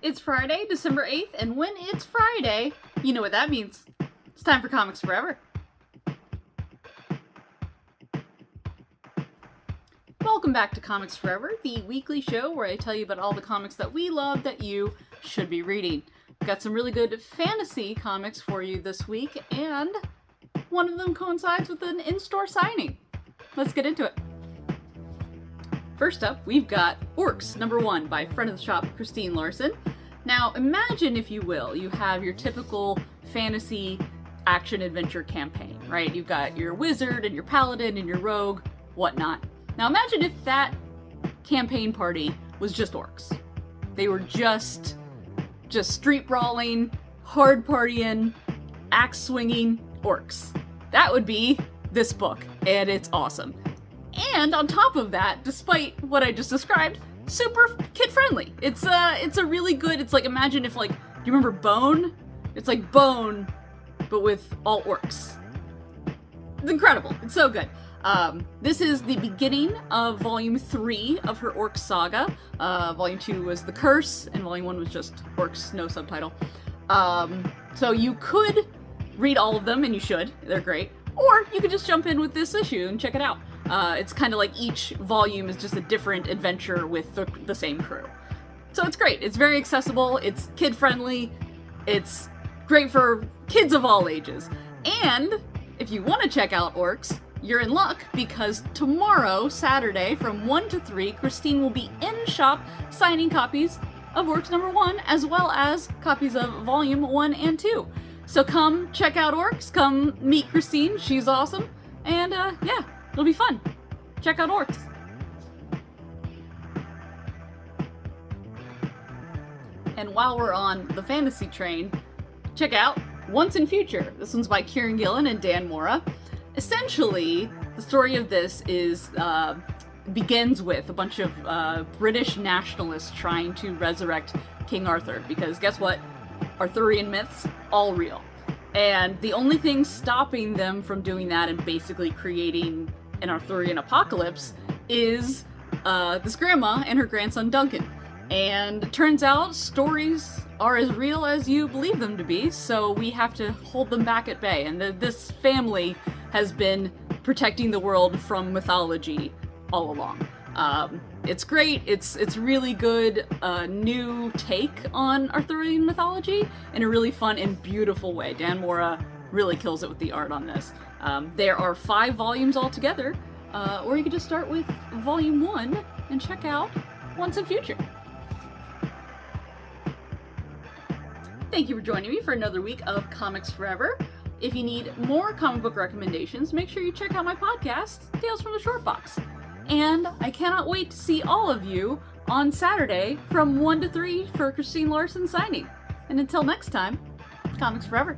It's Friday, December 8th, and when it's Friday, you know what that means. It's time for Comics Forever. Welcome back to Comics Forever, the weekly show where I tell you about all the comics that we love that you should be reading. We've got some really good fantasy comics for you this week, and one of them coincides with an in-store signing. Let's get into it. First up, we've got Orcs, #1 by friend of the shop, Christine Larsen. Now, imagine, if you will, you have your typical fantasy action-adventure campaign, right? You've got your wizard and your paladin and your rogue, whatnot. Now imagine if that campaign party was just orcs. They were just street brawling, hard partying, axe swinging orcs. That would be this book, and it's awesome. And on top of that, despite what I just described, super kid-friendly. It's a really good, it's like, imagine if, like, do you remember Bone? It's like Bone, but with all orcs. It's incredible. It's so good. This is the beginning of Volume 3 of her Orcs saga. Volume 2 was The Curse, and Volume 1 was just Orcs, no subtitle. So you could read all of them, and you should. They're great. Or you could just jump in with this issue and check it out. It's kind of like each volume is just a different adventure with the same crew. So it's great. It's very accessible. It's kid-friendly. It's great for kids of all ages. And if you want to check out Orcs, you're in luck, because tomorrow, Saturday, from 1 to 3, Christine will be in shop signing copies of Orcs #1, as well as copies of Volume 1 and 2. So come check out Orcs, come meet Christine, she's awesome, and yeah, it'll be fun. Check out Orcs. And while we're on the fantasy train, check out Once in Future. This one's by Kieron, Gillen, and Dan Mora. Essentially, the story of this is begins with a bunch of British nationalists trying to resurrect King Arthur, because guess what? Arthurian myths, all real. And the only thing stopping them from doing that and basically creating an Arthurian apocalypse is this grandma and her grandson Duncan. And it turns out stories are as real as you believe them to be, so we have to hold them back at bay. And this family has been protecting the world from mythology all along. It's great. It's really good new take on Arthurian mythology in a really fun and beautiful way. Dan Mora really kills it with the art on this. There are 5 volumes altogether, or you could just start with Volume 1 and check out Once in Future. Thank you for joining me for another week of Comics Forever. If you need more comic book recommendations, make sure you check out my podcast, Tales from the Short Box. And I cannot wait to see all of you on Saturday from 1 to 3 for Christine Larsen signing. And until next time, Comics Forever.